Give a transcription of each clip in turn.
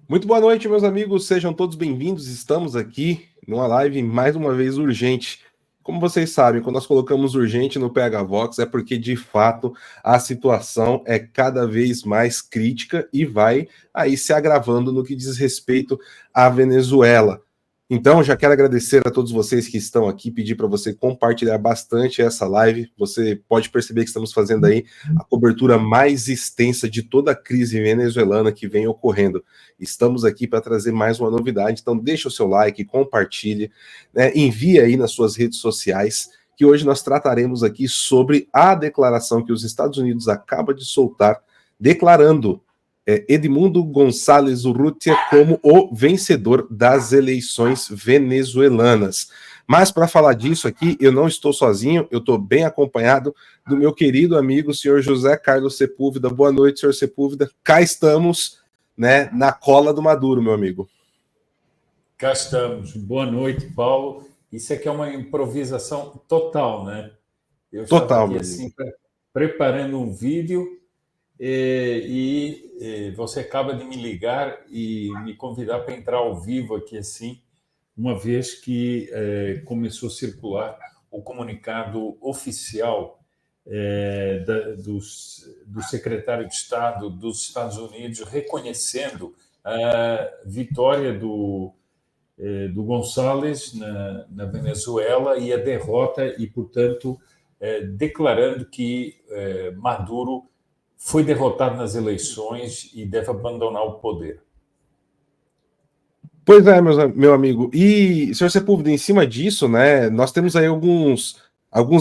Muito boa noite, meus amigos, sejam todos bem-vindos. Estamos aqui numa live mais uma vez urgente. Como vocês sabem, quando nós colocamos urgente no PH Vox é porque de fato a situação é cada vez mais crítica e vai aí se agravando no que diz respeito à Venezuela. Então, já quero agradecer a todos vocês que estão aqui, pedir para você compartilhar bastante essa live. Você pode perceber que estamos fazendo aí a cobertura mais extensa de toda a crise venezuelana que vem ocorrendo. Estamos aqui para trazer mais uma novidade, então deixa o seu like, compartilhe, né, envie aí nas suas redes sociais, que hoje nós trataremos aqui sobre a declaração que os Estados Unidos acaba de soltar, declarando Edmundo Gonçalves Urrutia como o vencedor das eleições venezuelanas. Mas para falar disso aqui, eu não estou sozinho, eu estou bem acompanhado do meu querido amigo, senhor José Carlos Sepúlveda. Boa noite, senhor Sepúlveda. Cá estamos, né, na cola do Maduro, meu amigo. Cá estamos. Boa noite, Paulo. Isso aqui é uma improvisação total, né? Eu estava aqui assim, preparando um vídeo e você acaba de me ligar e me convidar para entrar ao vivo aqui assim, uma vez que começou a circular o comunicado oficial do secretário de Estado dos Estados Unidos reconhecendo a vitória do Gonçalves na Venezuela e a derrota e, portanto, declarando que Maduro foi derrotado nas eleições e deve abandonar o poder. Pois é, meu amigo. E, senhor Sepúlveda, em cima disso, né, nós temos aí alguns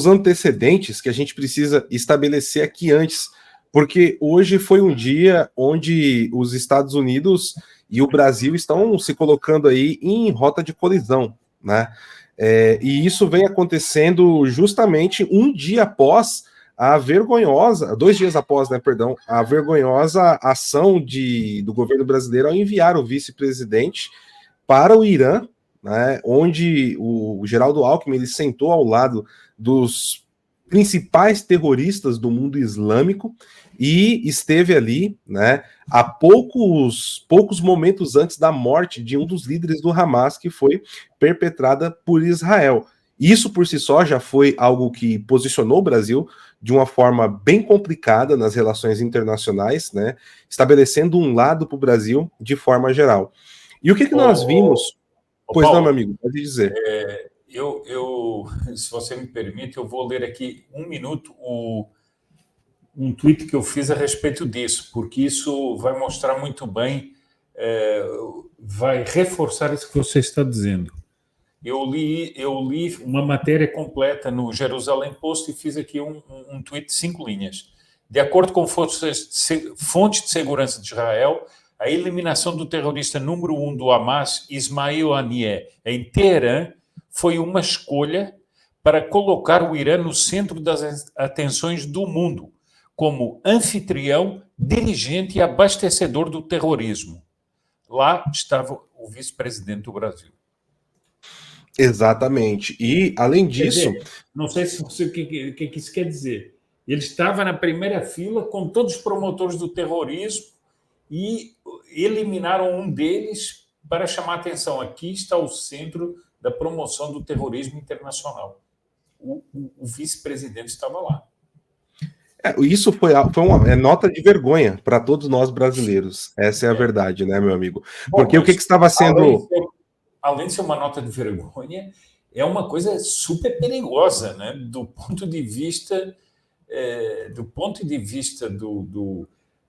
antecedentes que a gente precisa estabelecer aqui antes, porque hoje foi um dia onde os Estados Unidos e o Brasil estão se colocando aí em rota de colisão, né? E isso vem acontecendo justamente um dia após dois dias após, né, perdão, a vergonhosa ação do governo brasileiro ao enviar o vice-presidente para o Irã, né, onde o Geraldo Alckmin ele sentou ao lado dos principais terroristas do mundo islâmico e esteve ali, né, a poucos momentos antes da morte de um dos líderes do Hamas, que foi perpetrada por Israel. Isso por si só já foi algo que posicionou o Brasil de uma forma bem complicada nas relações internacionais, né, estabelecendo um lado para o Brasil de forma geral. E o que nós vimos? Pois Paulo, não, meu amigo, pode dizer. Se você me permite, eu vou ler aqui um minuto um tweet que eu fiz a respeito disso, porque isso vai mostrar muito bem, vai reforçar isso que você está dizendo. Eu li uma matéria completa no Jerusalém Post e fiz aqui um tweet de 5 linhas. De acordo com fontes de segurança de Israel, a eliminação do terrorista número 1 do Hamas, Ismail Haniyeh, em Teherã, foi uma escolha para colocar o Irã no centro das atenções do mundo, como anfitrião, dirigente e abastecedor do terrorismo. Lá estava o vice-presidente do Brasil. Exatamente. E, além disso... Quer dizer, não sei se você, o que isso quer dizer. Ele estava na primeira fila com todos os promotores do terrorismo e eliminaram um deles para chamar a atenção. Aqui está o centro da promoção do terrorismo internacional. O vice-presidente estava lá. Isso foi uma nota de vergonha para todos nós brasileiros. Essa é a verdade, né, meu amigo? Porque o que estava sendo... Além de ser uma nota de vergonha, é uma coisa super perigosa, né? Do ponto de vista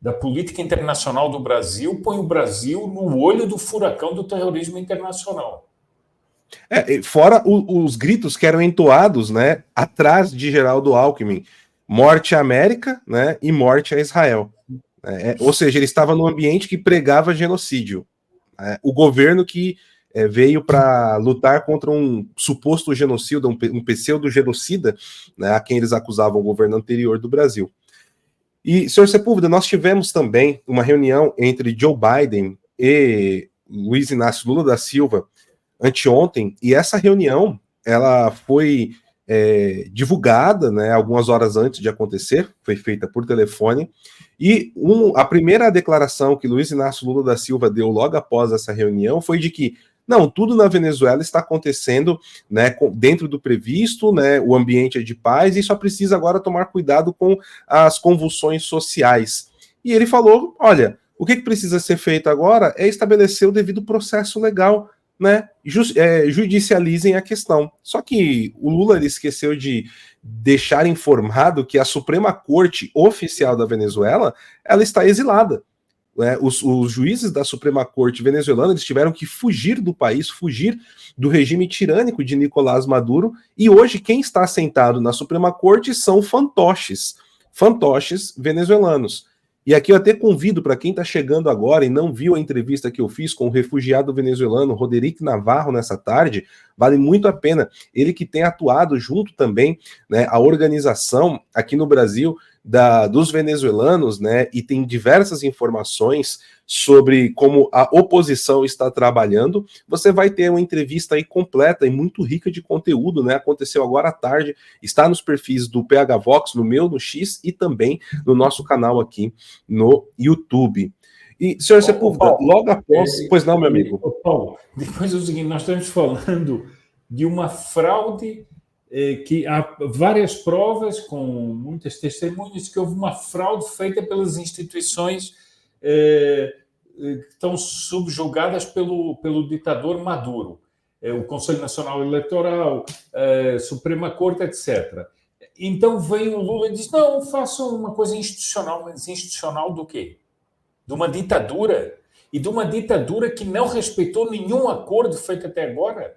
da política internacional do Brasil, põe o Brasil no olho do furacão do terrorismo internacional. Fora os gritos que eram entoados, né, atrás de Geraldo Alckmin, morte à América, né, e morte a Israel. Ou seja, ele estava num ambiente que pregava genocídio. O governo que veio para lutar contra um suposto genocida, um pseudo-genocida, né, a quem eles acusavam o governo anterior do Brasil. E, senhor Sepúlveda, nós tivemos também uma reunião entre Joe Biden e Luiz Inácio Lula da Silva anteontem, e essa reunião ela foi divulgada, né, algumas horas antes de acontecer, foi feita por telefone, e a primeira declaração que Luiz Inácio Lula da Silva deu logo após essa reunião foi de que não, tudo na Venezuela está acontecendo, né, dentro do previsto, né, o ambiente é de paz e só precisa agora tomar cuidado com as convulsões sociais. E ele falou, olha, o que precisa ser feito agora é estabelecer o devido processo legal, né, judicializem a questão. Só que o Lula ele esqueceu de deixar informado que a Suprema Corte oficial da Venezuela ela está exilada. Os juízes da Suprema Corte venezuelana eles tiveram que fugir do país, fugir do regime tirânico de Nicolás Maduro, e hoje quem está sentado na Suprema Corte são fantoches venezuelanos. E aqui eu até convido para quem está chegando agora e não viu a entrevista que eu fiz com o refugiado venezuelano Roderick Navarro nessa tarde, vale muito a pena. Ele que tem atuado junto também, né, a organização aqui no Brasil dos venezuelanos, né, e tem diversas informações sobre como a oposição está trabalhando. Você vai ter uma entrevista aí completa e muito rica de conteúdo, né? Aconteceu agora à tarde, está nos perfis do PH Vox, no meu, no X e também no nosso canal aqui no YouTube. E, senhor Sepúlveda, logo após... Pois não, meu amigo. Paulo, depois é o seguinte, nós estamos falando de uma fraude que há várias provas com muitas testemunhas que houve uma fraude feita pelas instituições que estão subjugadas pelo ditador Maduro, o Conselho Nacional Eleitoral, Suprema Corte, etc. Então vem o Lula e diz, não, façam uma coisa institucional. Mas institucional do quê? De uma ditadura? E de uma ditadura que não respeitou nenhum acordo feito até agora?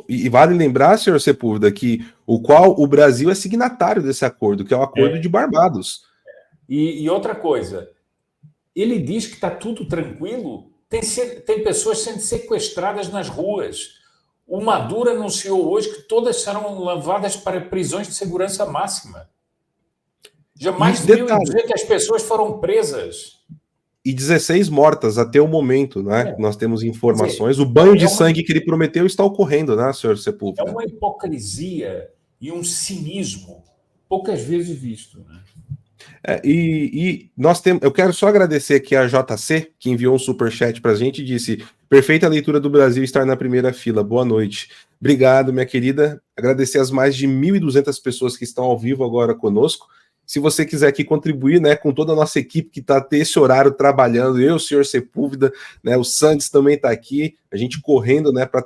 E vale lembrar, senhor Sepúlveda, que o Brasil é signatário desse acordo, que é o Acordo de Barbados. E outra coisa, ele diz que está tudo tranquilo, tem pessoas sendo sequestradas nas ruas. O Maduro anunciou hoje que todas serão levadas para prisões de segurança máxima. Já mais de 1.200 pessoas foram presas. E 16 mortas até o momento, né? Nós temos informações. O banho de sangue que ele prometeu está ocorrendo, né, senhor Sepúlveda? É uma hipocrisia e um cinismo poucas vezes visto, né? Nós temos. Eu quero só agradecer aqui a JC, que enviou um superchat para a gente e disse: perfeita leitura do Brasil estar na primeira fila. Boa noite. Obrigado, minha querida. Agradecer as mais de 1.200 pessoas que estão ao vivo agora conosco. Se você quiser aqui contribuir, né, com toda a nossa equipe que está até esse horário trabalhando, eu, o senhor Sepúlveda, né, o Santos também está aqui, a gente correndo, né, para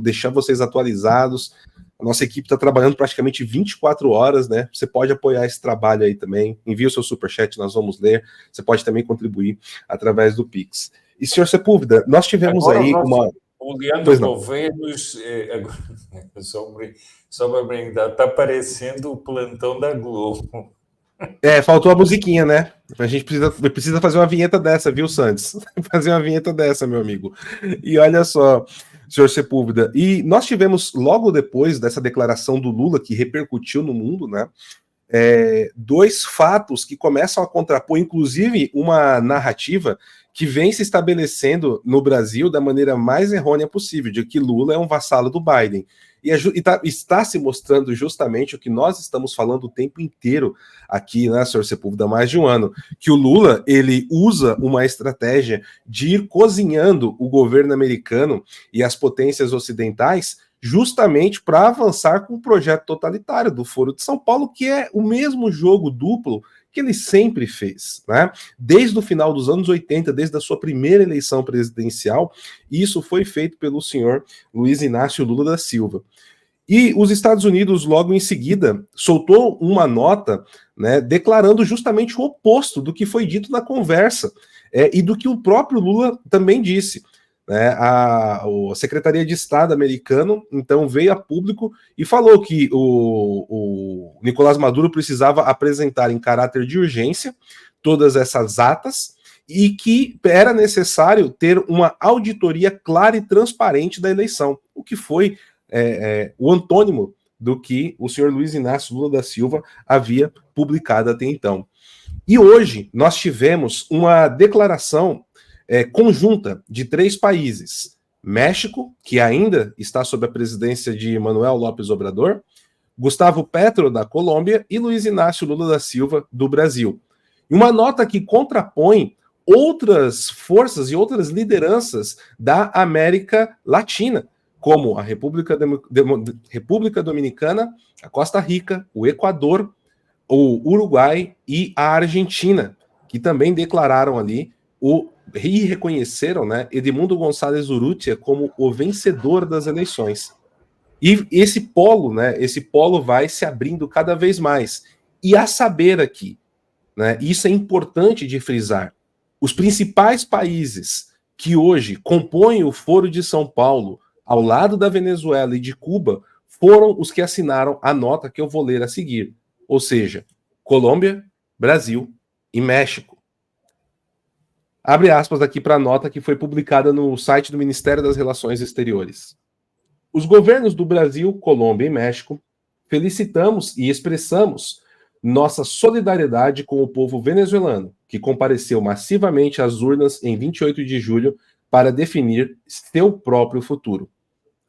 deixar vocês atualizados. A nossa equipe está trabalhando praticamente 24 horas, né? Você pode apoiar esse trabalho aí também. Envie o seu superchat, nós vamos ler. Você pode também contribuir através do Pix. E, senhor Sepúlveda, nós tivemos agora aí uma... O Leandro Gouveia só para brindar, está parecendo o plantão da Globo. Faltou a musiquinha, né? A gente precisa fazer uma vinheta dessa, viu, Santos? Fazer uma vinheta dessa, meu amigo. E olha só, senhor Sepúlveda, e nós tivemos, logo depois dessa declaração do Lula, que repercutiu no mundo, né? Dois fatos que começam a contrapor, inclusive, uma narrativa que vem se estabelecendo no Brasil da maneira mais errônea possível, de que Lula é um vassalo do Biden. E está se mostrando justamente o que nós estamos falando o tempo inteiro aqui, né, senhor Sepúlveda, há mais de um ano, que o Lula, ele usa uma estratégia de ir cozinhando o governo americano e as potências ocidentais justamente para avançar com o projeto totalitário do Foro de São Paulo, que é o mesmo jogo duplo que ele sempre fez, né? Desde o final dos anos 80, desde a sua primeira eleição presidencial, isso foi feito pelo senhor Luiz Inácio Lula da Silva. E os Estados Unidos, logo em seguida, soltou uma nota, né, declarando justamente o oposto do que foi dito na conversa, e do que o próprio Lula também disse. Né, a Secretaria de Estado americano então veio a público e falou que o Nicolás Maduro precisava apresentar em caráter de urgência todas essas atas e que era necessário ter uma auditoria clara e transparente da eleição, o que foi o antônimo do que o senhor Luiz Inácio Lula da Silva havia publicado até então. E hoje nós tivemos uma declaração conjunta de 3 países, México, que ainda está sob a presidência de Manuel López Obrador, Gustavo Petro, da Colômbia, e Luiz Inácio Lula da Silva, do Brasil. E uma nota que contrapõe outras forças e outras lideranças da América Latina, como a República Dominicana, a Costa Rica, o Equador, o Uruguai e a Argentina, que também declararam ali e reconheceram, né, Edmundo Gonçalves Urrutia como o vencedor das eleições. E esse polo vai se abrindo cada vez mais. E a saber aqui, né, isso é importante de frisar, os principais países que hoje compõem o Foro de São Paulo, ao lado da Venezuela e de Cuba, foram os que assinaram a nota que eu vou ler a seguir. Ou seja, Colômbia, Brasil e México. Abre aspas aqui para a nota que foi publicada no site do Ministério das Relações Exteriores. Os governos do Brasil, Colômbia e México felicitamos e expressamos nossa solidariedade com o povo venezuelano, que compareceu massivamente às urnas em 28 de julho para definir seu próprio futuro.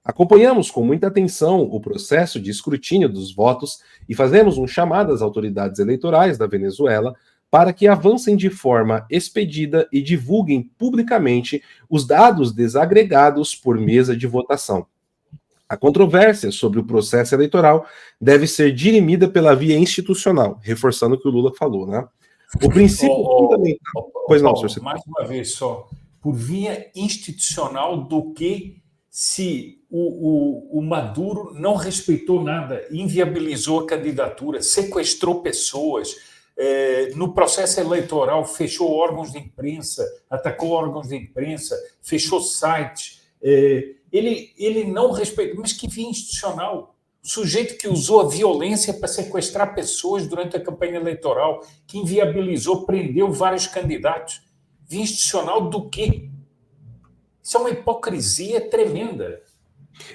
Acompanhamos com muita atenção o processo de escrutínio dos votos e fazemos um chamado às autoridades eleitorais da Venezuela para que avancem de forma expedida e divulguem publicamente os dados desagregados por mesa de votação. A controvérsia sobre o processo eleitoral deve ser dirimida pela via institucional, reforçando o que o Lula falou, né? O princípio fundamental... Pois não, senhor. Mais uma vez só, por via institucional do que se o Maduro não respeitou nada, inviabilizou a candidatura, sequestrou pessoas, no processo eleitoral fechou órgãos de imprensa, atacou órgãos de imprensa, fechou sites... Ele não respeitou, mas que via institucional. O sujeito que usou a violência para sequestrar pessoas durante a campanha eleitoral, que inviabilizou, prendeu vários candidatos. Via institucional do quê? Isso é uma hipocrisia tremenda.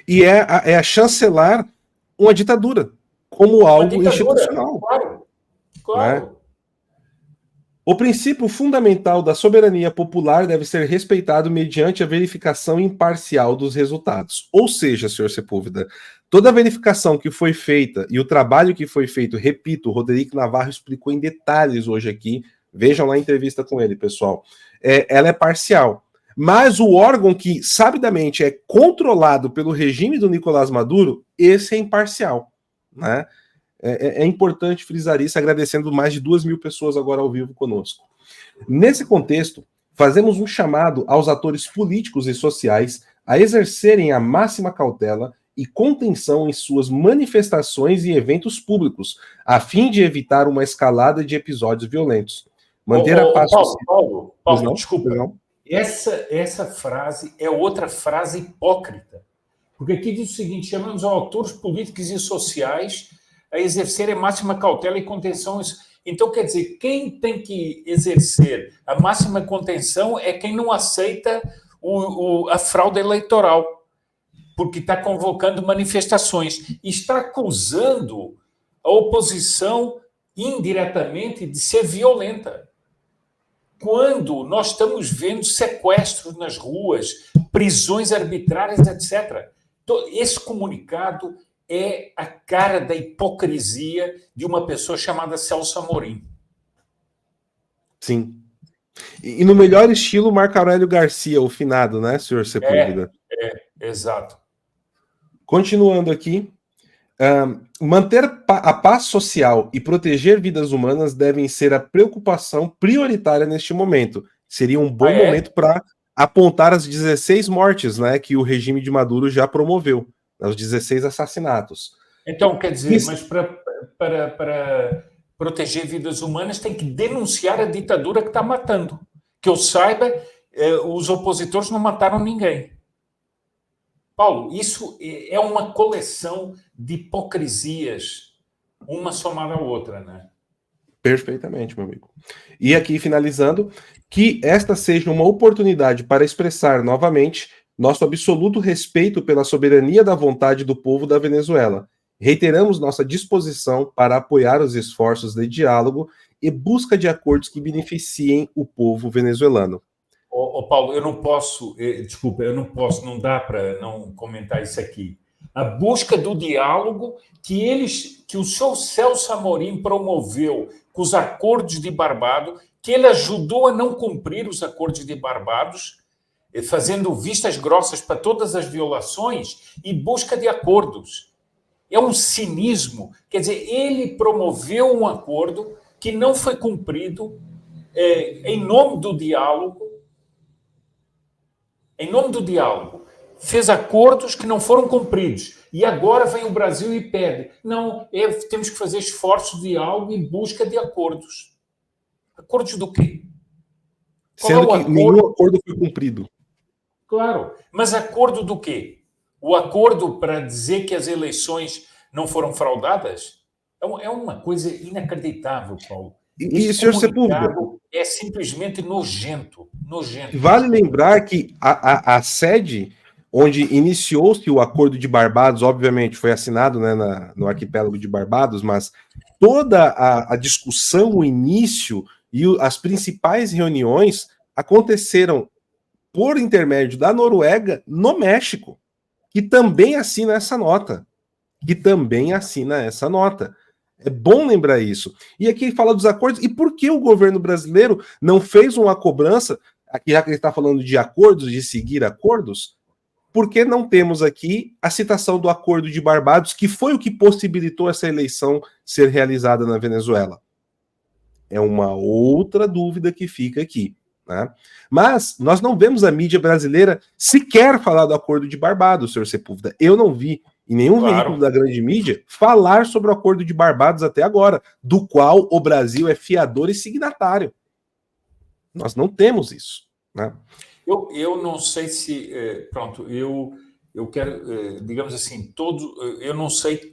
E é a chancelar uma ditadura, como algo institucional. Claro. Né? O princípio fundamental da soberania popular deve ser respeitado mediante a verificação imparcial dos resultados. Ou seja, senhor Sepúlveda, toda a verificação que foi feita e o trabalho que foi feito, repito, o Roderico Navarro explicou em detalhes hoje aqui, vejam lá a entrevista com ele, pessoal, ela é parcial. Mas o órgão que, sabidamente, é controlado pelo regime do Nicolás Maduro, esse é imparcial, né? É importante frisar isso, agradecendo mais de 2.000 pessoas agora ao vivo conosco. Nesse contexto, fazemos um chamado aos atores políticos e sociais a exercerem a máxima cautela e contenção em suas manifestações e eventos públicos, a fim de evitar uma escalada de episódios violentos. Manter a paz social. Paulo, desculpa. Não? Essa frase é outra frase hipócrita. Porque aqui diz o seguinte: chamamos aos atores políticos e sociais a exercer a máxima cautela e contenção. Então, quer dizer, quem tem que exercer a máxima contenção é quem não aceita a fraude eleitoral, porque está convocando manifestações e está acusando a oposição indiretamente de ser violenta. Quando nós estamos vendo sequestros nas ruas, prisões arbitrárias, etc. Então, esse comunicado é a cara da hipocrisia de uma pessoa chamada Celso Amorim. Sim. E no melhor estilo, Marco Aurélio Garcia, o finado, né, senhor Sepúlveda? Exato. Continuando aqui, manter a paz social e proteger vidas humanas devem ser a preocupação prioritária neste momento. Seria um bom momento para apontar as 16 mortes, né, que o regime de Maduro já promoveu. Os 16 assassinatos. Então, quer dizer, mas para proteger vidas humanas tem que denunciar a ditadura que está matando. Que eu saiba, os opositores não mataram ninguém. Paulo, isso é uma coleção de hipocrisias, uma somada à outra, né? Perfeitamente, meu amigo. E aqui, finalizando, que esta seja uma oportunidade para expressar novamente nosso absoluto respeito pela soberania da vontade do povo da Venezuela. Reiteramos nossa disposição para apoiar os esforços de diálogo e busca de acordos que beneficiem o povo venezuelano. Paulo, eu não posso, desculpa, não dá para não comentar isso aqui. A busca do diálogo que o senhor Celso Amorim promoveu com os acordos de Barbados, que ele ajudou a não cumprir os acordos de Barbados, fazendo vistas grossas para todas as violações e busca de acordos. É um cinismo. Quer dizer, ele promoveu um acordo que não foi cumprido em nome do diálogo. Em nome do diálogo. Fez acordos que não foram cumpridos. E agora vem o Brasil e pede. Não, temos que fazer esforços de diálogo em busca de acordos. Acordos do quê? Sendo que nenhum acordo foi cumprido. Claro, mas acordo do quê? O acordo para dizer que as eleições não foram fraudadas? É uma coisa inacreditável, Paulo. E senhor Sepúlveda, é simplesmente nojento. Vale lembrar que a sede onde iniciou-se o Acordo de Barbados, obviamente foi assinado, né, no arquipélago de Barbados, mas toda a discussão, o início e as principais reuniões aconteceram por intermédio da Noruega no México, que também assina essa nota. É bom lembrar isso. E aqui fala dos acordos. E por que o governo brasileiro não fez uma cobrança, aqui já que ele está falando de acordos, de seguir acordos, por que não temos aqui a citação do Acordo de Barbados, que foi o que possibilitou essa eleição ser realizada na Venezuela? É uma outra dúvida que fica aqui. Né? Mas nós não vemos a mídia brasileira sequer falar do Acordo de Barbados, senhor Sepúlveda. Eu não vi em nenhum veículo da grande mídia falar sobre o Acordo de Barbados até agora, do qual o Brasil é fiador e signatário. Nós não temos isso. Né? Eu não sei se... Pronto, eu quero, digamos assim, eu não sei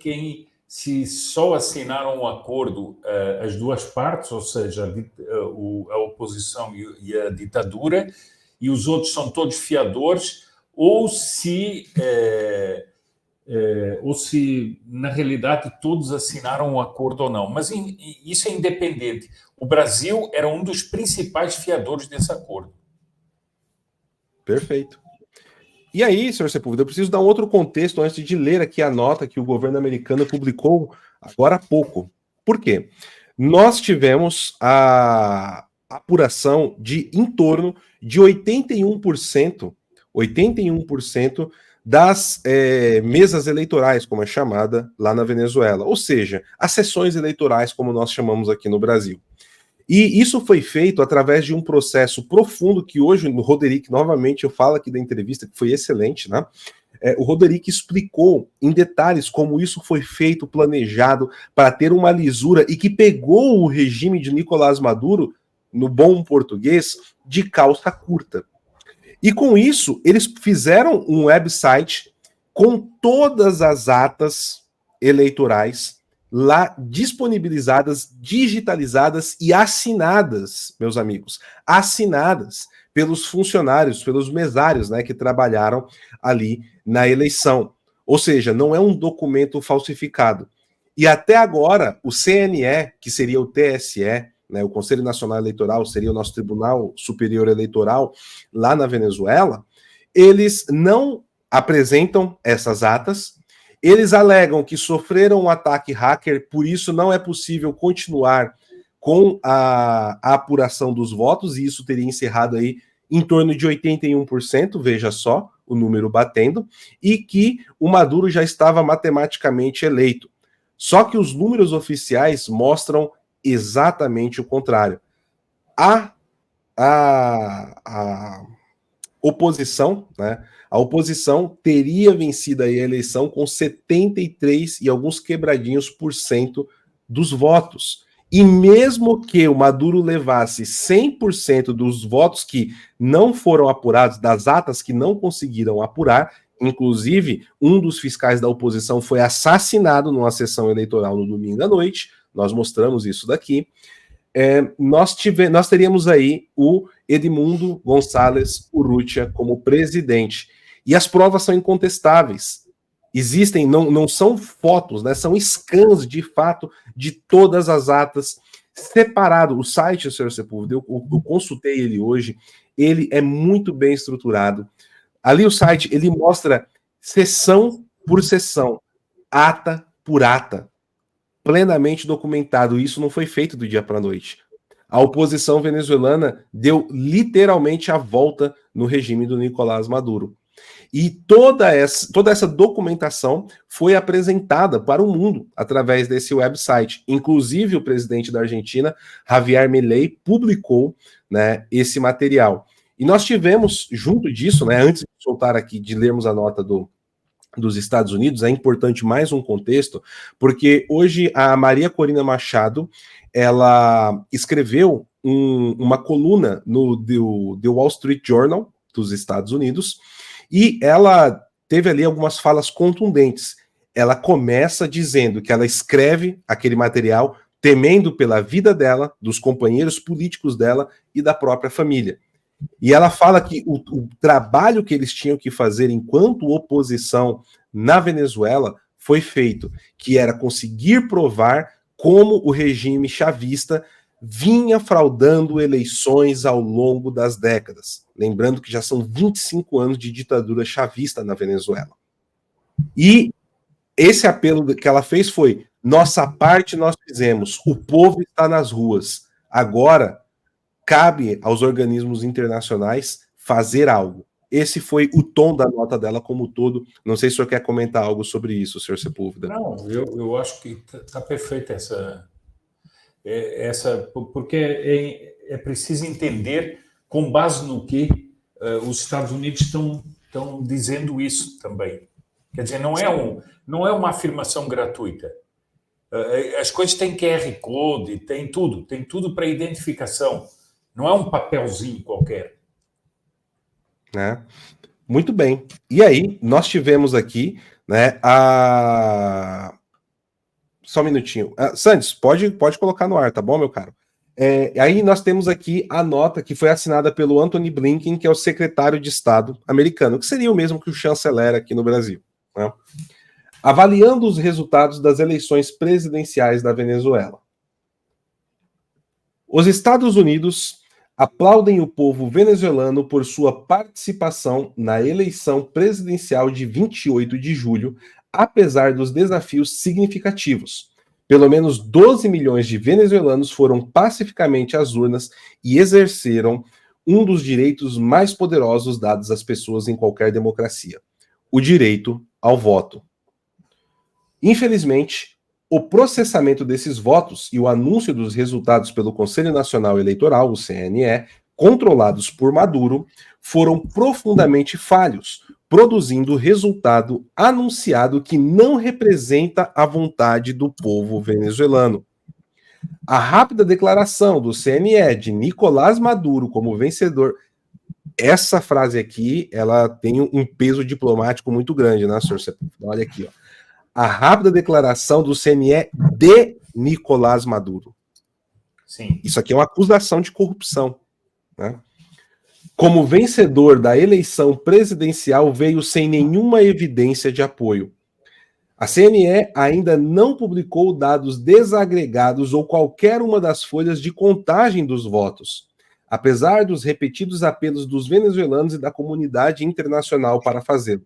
se só assinaram o acordo as duas partes, ou seja, a oposição e a ditadura, e os outros são todos fiadores, ou se na realidade todos assinaram o acordo ou não. Mas isso é independente. O Brasil era um dos principais fiadores desse acordo. Perfeito. E aí, senhor Sepúlveda, eu preciso dar um outro contexto antes de ler aqui a nota que o governo americano publicou agora há pouco. Por quê? Nós tivemos a apuração de em torno de 81% das mesas eleitorais, como é chamada lá na Venezuela, ou seja, as sessões eleitorais, como nós chamamos aqui no Brasil. E isso foi feito através de um processo profundo que hoje, no Roderick, novamente, eu falo aqui da entrevista, que foi excelente, né? O Roderick explicou em detalhes como isso foi feito, planejado, para ter uma lisura e que pegou o regime de Nicolás Maduro, no bom português, de calça curta. E com isso, eles fizeram um website com todas as atas eleitorais lá disponibilizadas, digitalizadas e assinadas, meus amigos, assinadas pelos funcionários, pelos mesários, né, que trabalharam ali na eleição. Ou seja, não é um documento falsificado. E até agora, o CNE, que seria o TSE, né, o Conselho Nacional Eleitoral, seria o nosso Tribunal Superior Eleitoral lá na Venezuela, eles não apresentam essas atas. Eles alegam que sofreram um ataque hacker, por isso não é possível continuar com a apuração dos votos, e isso teria encerrado aí em torno de 81%, veja só o número batendo, e que o Maduro já estava matematicamente eleito. Só que os números oficiais mostram exatamente o contrário. A oposição, né? A oposição teria vencido a eleição com 73 e alguns quebradinhos por cento dos votos. E mesmo que o Maduro levasse 100% dos votos que não foram apurados, das atas que não conseguiram apurar, inclusive um dos fiscais da oposição foi assassinado numa sessão eleitoral no domingo à noite, nós mostramos isso daqui, nós teríamos aí o Edmundo Gonçalves Urrutia como presidente. E as provas são incontestáveis. Existem, não são fotos, né, são scans de fato de todas as atas, separado. O site, senhor Sepúlveda, eu consultei ele hoje, ele é muito bem estruturado. Ali o site, ele mostra sessão por sessão, ata por ata, plenamente documentado. Isso não foi feito do dia para a noite. A oposição venezuelana deu literalmente a volta no regime do Nicolás Maduro. E toda essa documentação foi apresentada para o mundo através desse website. Inclusive, o presidente da Argentina, Javier Milei, publicou, né, esse material. E nós tivemos, junto disso, né, antes de soltar aqui, de lermos a nota dos Estados Unidos, é importante mais um contexto, porque hoje a Maria Corina Machado, ela escreveu uma coluna no The Wall Street Journal dos Estados Unidos, e ela teve ali algumas falas contundentes. Ela começa dizendo que ela escreve aquele material temendo pela vida dela, dos companheiros políticos dela e da própria família. E ela fala que o trabalho que eles tinham que fazer enquanto oposição na Venezuela foi feito, que era conseguir provar como o regime chavista vinha fraudando eleições ao longo das décadas. Lembrando que já são 25 anos de ditadura chavista na Venezuela. E esse apelo que ela fez foi: nossa parte nós fizemos, o povo está nas ruas. Agora, cabe aos organismos internacionais fazer algo. Esse foi o tom da nota dela como um todo. Não sei se o senhor quer comentar algo sobre isso, senhor Sepúlveda. Não, eu acho que está perfeita essa, porque é preciso entender com base no que os Estados Unidos estão dizendo isso também. Quer dizer, não é uma afirmação gratuita. As coisas têm QR Code, tem tudo para identificação. Não é um papelzinho qualquer. Né? Muito bem. E aí, nós tivemos aqui, né, Só um minutinho. Santos, pode colocar no ar, tá bom, meu caro? Aí nós temos aqui a nota que foi assinada pelo Anthony Blinken, que é o secretário de Estado americano, que seria o mesmo que o chanceler aqui no Brasil, né? Avaliando os resultados das eleições presidenciais da Venezuela. Os Estados Unidos aplaudem o povo venezuelano por sua participação na eleição presidencial de 28 de julho, apesar dos desafios significativos. Pelo menos 12 milhões de venezuelanos foram pacificamente às urnas e exerceram um dos direitos mais poderosos dados às pessoas em qualquer democracia: o direito ao voto. Infelizmente, o processamento desses votos e o anúncio dos resultados pelo Conselho Nacional Eleitoral, o CNE, controlados por Maduro, foram profundamente falhos, produzindo resultado anunciado que não representa a vontade do povo venezuelano. A rápida declaração do CNE de Nicolás Maduro como vencedor, essa frase aqui, ela tem um peso diplomático muito grande, né, senhor Sepúlveda? Olha aqui, ó. A rápida declaração do CNE de Nicolás Maduro. Sim. Isso aqui é uma acusação de corrupção, né? Como vencedor da eleição presidencial, veio sem nenhuma evidência de apoio. A CNE ainda não publicou dados desagregados ou qualquer uma das folhas de contagem dos votos, apesar dos repetidos apelos dos venezuelanos e da comunidade internacional para fazê-lo.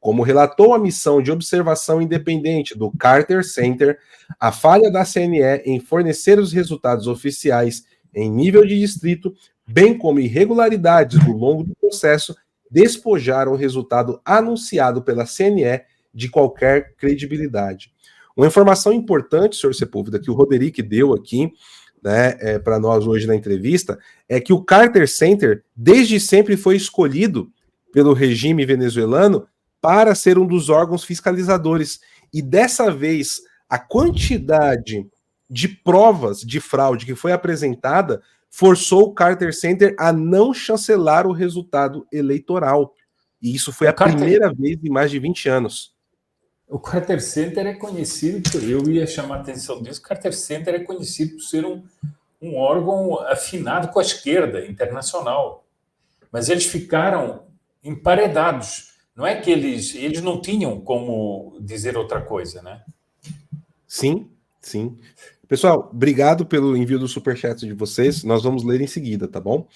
Como relatou a missão de observação independente do Carter Center, a falha da CNE em fornecer os resultados oficiais em nível de distrito, bem como irregularidades ao longo do processo, despojaram o resultado anunciado pela CNE de qualquer credibilidade. Uma informação importante, senhor Sepúlveda, que o Roderick deu aqui, né, para nós hoje na entrevista, é que o Carter Center desde sempre foi escolhido pelo regime venezuelano para ser um dos órgãos fiscalizadores. E dessa vez, a quantidade de provas de fraude que foi apresentada forçou o Carter Center a não chancelar o resultado eleitoral. E isso foi a primeira vez em mais de 20 anos. O Carter Center é conhecido, eu ia chamar a atenção disso, o Carter Center é conhecido por ser um órgão afinado com a esquerda internacional. Mas eles ficaram emparedados. Não é que eles não tinham como dizer outra coisa, né? Sim, sim. Pessoal, obrigado pelo envio do superchat de vocês. Nós vamos ler em seguida, tá bom?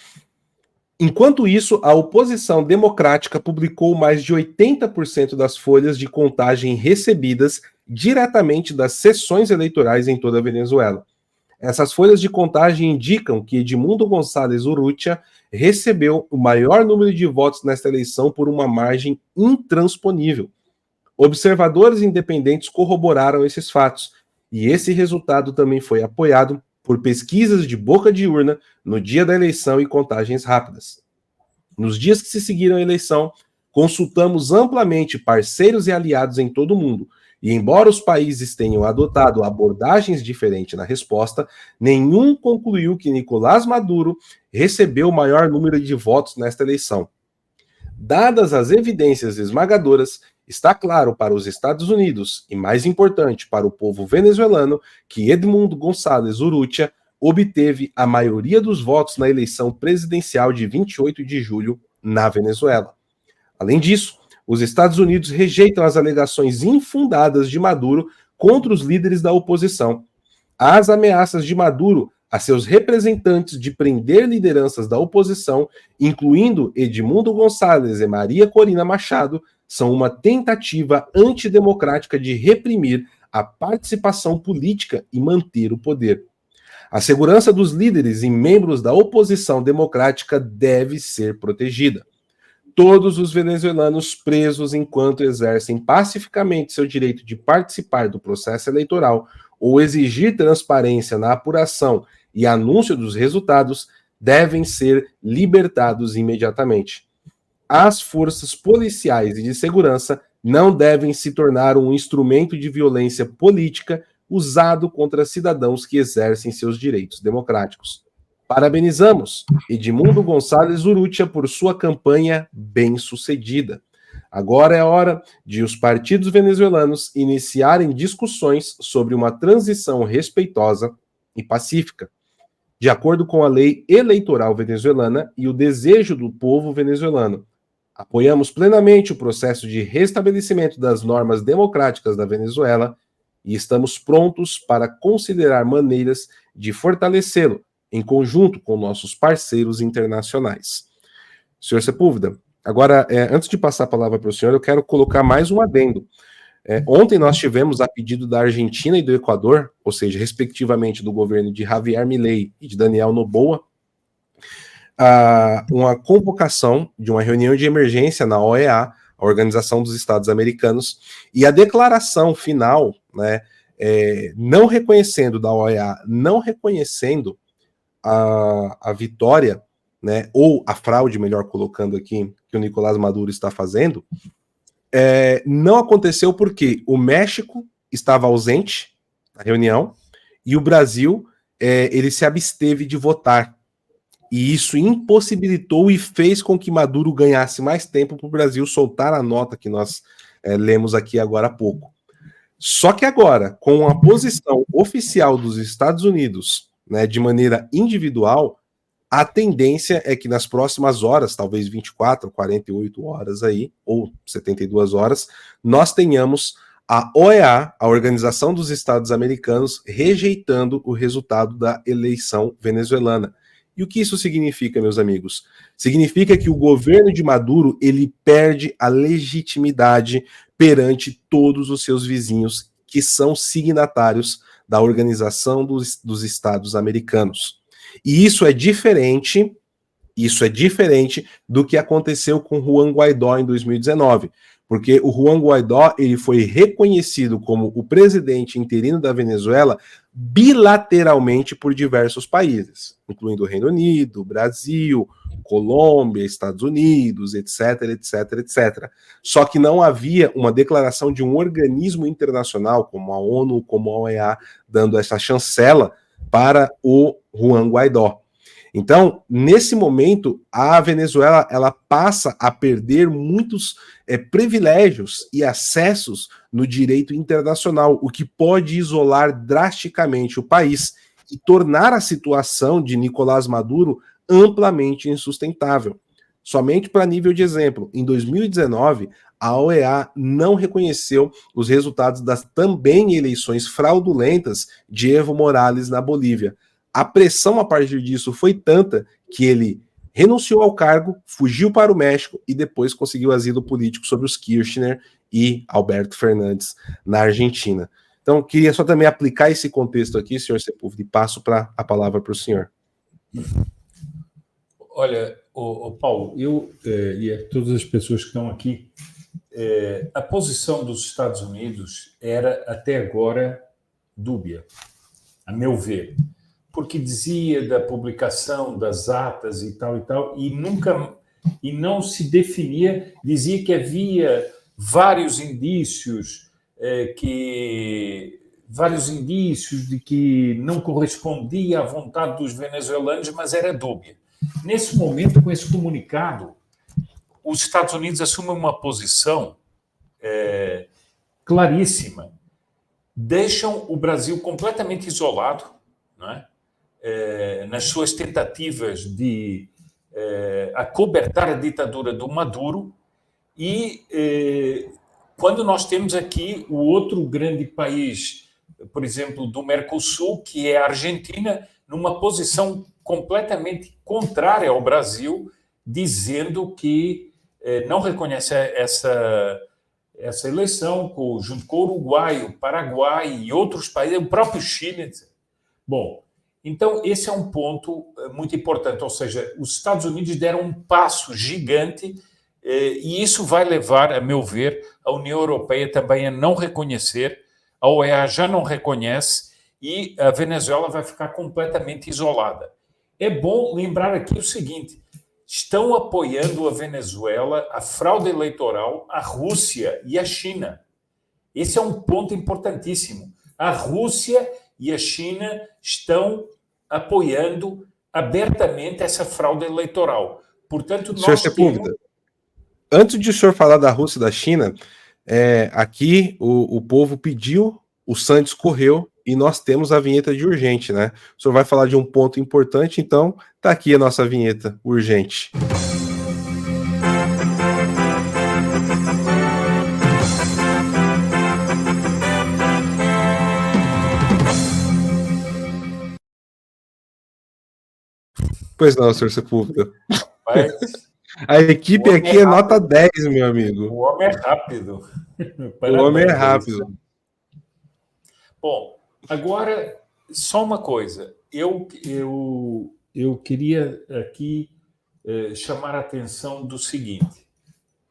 Enquanto isso, a oposição democrática publicou mais de 80% das folhas de contagem recebidas diretamente das sessões eleitorais em toda a Venezuela. Essas folhas de contagem indicam que Edmundo Gonçalves Urrutia recebeu o maior número de votos nesta eleição por uma margem intransponível. Observadores independentes corroboraram esses fatos, e esse resultado também foi apoiado por pesquisas de boca de urna no dia da eleição e contagens rápidas. Nos dias que se seguiram à eleição, consultamos amplamente parceiros e aliados em todo o mundo, e embora os países tenham adotado abordagens diferentes na resposta, nenhum concluiu que Nicolás Maduro recebeu o maior número de votos nesta eleição. Dadas as evidências esmagadoras, está claro para os Estados Unidos, e mais importante para o povo venezuelano, que Edmundo Gonçalves Urrutia obteve a maioria dos votos na eleição presidencial de 28 de julho na Venezuela. Além disso, os Estados Unidos rejeitam as alegações infundadas de Maduro contra os líderes da oposição. As ameaças de Maduro a seus representantes de prender lideranças da oposição, incluindo Edmundo Gonçalves e Maria Corina Machado, são uma tentativa antidemocrática de reprimir a participação política e manter o poder. A segurança dos líderes e membros da oposição democrática deve ser protegida. Todos os venezuelanos presos enquanto exercem pacificamente seu direito de participar do processo eleitoral ou exigir transparência na apuração e anúncio dos resultados devem ser libertados imediatamente. As forças policiais e de segurança não devem se tornar um instrumento de violência política usado contra cidadãos que exercem seus direitos democráticos. Parabenizamos Edmundo Gonçalves Urrutia por sua campanha bem-sucedida. Agora é hora de os partidos venezuelanos iniciarem discussões sobre uma transição respeitosa e pacífica, de acordo com a lei eleitoral venezuelana e o desejo do povo venezuelano. Apoiamos plenamente o processo de restabelecimento das normas democráticas da Venezuela e estamos prontos para considerar maneiras de fortalecê-lo, em conjunto com nossos parceiros internacionais. Senhor Sepúlveda, agora, antes de passar a palavra para o senhor, eu quero colocar mais um adendo. Ontem nós tivemos, a pedido da Argentina e do Equador, ou seja, respectivamente do governo de Javier Milei e de Daniel Noboa, uma convocação de uma reunião de emergência na OEA, a Organização dos Estados Americanos, e a declaração final, né, não reconhecendo da OEA, não reconhecendo a vitória, né, ou a fraude, melhor colocando aqui, que o Nicolás Maduro está fazendo, não aconteceu porque o México estava ausente na reunião e o Brasil ele se absteve de votar. E isso impossibilitou e fez com que Maduro ganhasse mais tempo para o Brasil soltar a nota que nós lemos aqui agora há pouco. Só que agora, com a posição oficial dos Estados Unidos, né, de maneira individual, a tendência é que nas próximas horas, talvez 24, 48 horas aí, ou 72 horas, nós tenhamos a OEA, a Organização dos Estados Americanos, rejeitando o resultado da eleição venezuelana. E o que isso significa, meus amigos? Significa que o governo de Maduro, ele perde a legitimidade perante todos os seus vizinhos, que são signatários da Organização dos Estados Americanos. E isso é diferente do que aconteceu com Juan Guaidó em 2019, porque o Juan Guaidó ele foi reconhecido como o presidente interino da Venezuela bilateralmente por diversos países, incluindo o Reino Unido, Brasil, Colômbia, Estados Unidos, etc, etc, etc. Só que não havia uma declaração de um organismo internacional, como a ONU, como a OEA, dando essa chancela para o Juan Guaidó. Então, nesse momento, a Venezuela ela passa a perder muitos privilégios e acessos no direito internacional, o que pode isolar drasticamente o país e tornar a situação de Nicolás Maduro amplamente insustentável. Somente para nível de exemplo, em 2019, a OEA não reconheceu os resultados das também eleições fraudulentas de Evo Morales na Bolívia. A pressão a partir disso foi tanta que ele renunciou ao cargo, fugiu para o México e depois conseguiu asilo político sobre os Kirchner e Alberto Fernandes na Argentina. Então, queria só também aplicar esse contexto aqui, senhor Sepúlveda, e passo a palavra para o senhor. Olha, Paulo, eu e a todas as pessoas que estão aqui, a posição dos Estados Unidos era até agora dúbia, a meu ver, porque dizia da publicação das atas e tal, e não se definia, dizia que havia vários indícios de que não correspondia à vontade dos venezuelanos, mas era dúbia. Nesse momento, com esse comunicado, os Estados Unidos assumem uma posição claríssima. Deixam o Brasil completamente isolado, não é? Nas suas tentativas de acobertar a ditadura do Maduro e quando nós temos aqui o outro grande país, por exemplo, do Mercosul, que é a Argentina, numa posição completamente contrária ao Brasil, dizendo que não reconhece essa eleição, junto com o Uruguai, o Paraguai e outros países, o próprio Chile. Bom, então esse é um ponto muito importante, ou seja, os Estados Unidos deram um passo gigante e isso vai levar, a meu ver, a União Europeia também a não reconhecer, a OEA já não reconhece e a Venezuela vai ficar completamente isolada. É bom lembrar aqui o seguinte: estão apoiando a Venezuela, a fraude eleitoral, a Rússia e a China. Esse é um ponto importantíssimo. A Rússia e a China estão apoiando abertamente essa fraude eleitoral. Portanto, Senhor Sepúlveda, antes de o senhor falar da Rússia e da China, aqui o povo pediu, o Santos correu e nós temos a vinheta de urgente, né? O senhor vai falar de um ponto importante, então tá aqui a nossa vinheta urgente. Pois não, senhor Sepúlveda. A equipe aqui é nota 10, meu amigo. O homem é rápido. O homem é rápido. Bom, agora, só uma coisa. Eu queria aqui chamar a atenção do seguinte.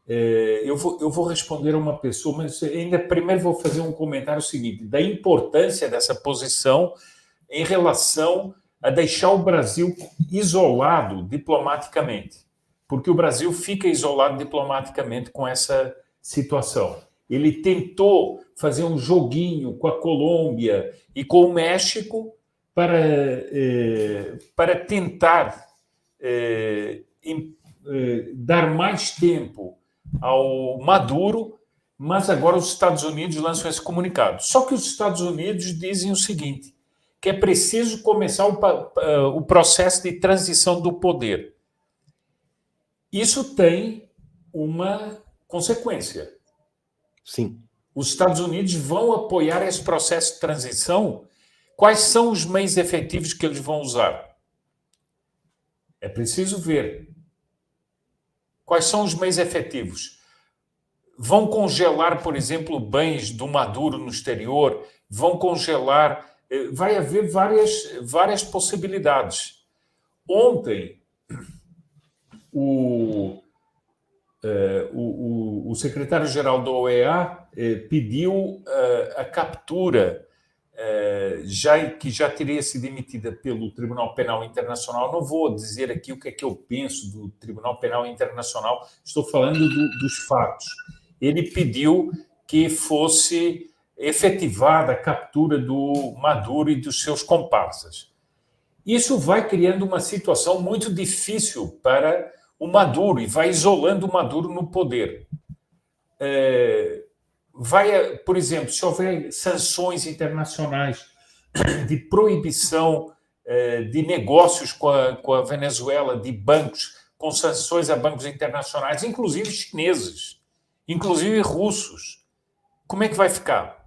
Eu vou responder a uma pessoa, mas ainda primeiro vou fazer um comentário seguinte, da importância dessa posição em relação a deixar o Brasil isolado diplomaticamente, porque o Brasil fica isolado diplomaticamente com essa situação. Ele tentou fazer um joguinho com a Colômbia e com o México para tentar dar mais tempo ao Maduro, mas agora os Estados Unidos lançam esse comunicado. Só que os Estados Unidos dizem o seguinte, que é preciso começar o processo de transição do poder. Isso tem uma consequência. Sim. Os Estados Unidos vão apoiar esse processo de transição. Quais são os meios efetivos que eles vão usar? É preciso ver. Quais são os meios efetivos? Vão congelar, por exemplo, bens do Maduro no exterior? Vão congelar... Vai haver várias possibilidades. Ontem, o secretário-geral da OEA pediu a captura, que já teria sido emitida pelo Tribunal Penal Internacional. Não vou dizer aqui o que é que eu penso do Tribunal Penal Internacional, estou falando dos fatos. Ele pediu que fosse efetivada a captura do Maduro e dos seus comparsas. Isso vai criando uma situação muito difícil para o Maduro e vai isolando o Maduro no poder. Por exemplo, se houver sanções internacionais de proibição de negócios com a Venezuela, de bancos, com sanções a bancos internacionais, inclusive chineses, inclusive russos, como é que vai ficar?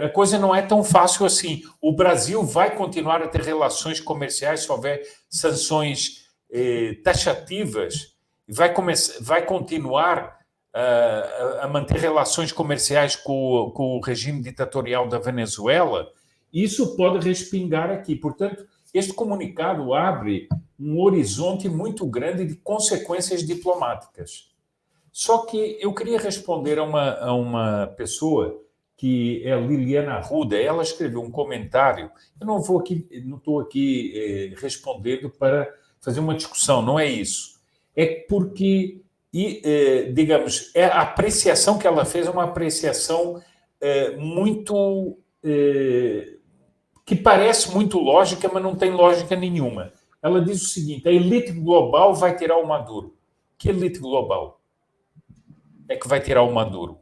A coisa não é tão fácil assim. O Brasil vai continuar a ter relações comerciais se houver sanções taxativas, vai continuar a manter relações comerciais com o regime ditatorial da Venezuela, isso pode respingar aqui. Portanto, este comunicado abre um horizonte muito grande de consequências diplomáticas. Só que eu queria responder a uma pessoa que é Liliana Arruda. Ela escreveu um comentário. Eu não estou aqui respondendo para fazer uma discussão, não é isso. É porque, digamos, a apreciação que ela fez é uma apreciação muito... que parece muito lógica, mas não tem lógica nenhuma. Ela diz o seguinte: a elite global vai tirar o Maduro. Que elite global é que vai tirar o Maduro?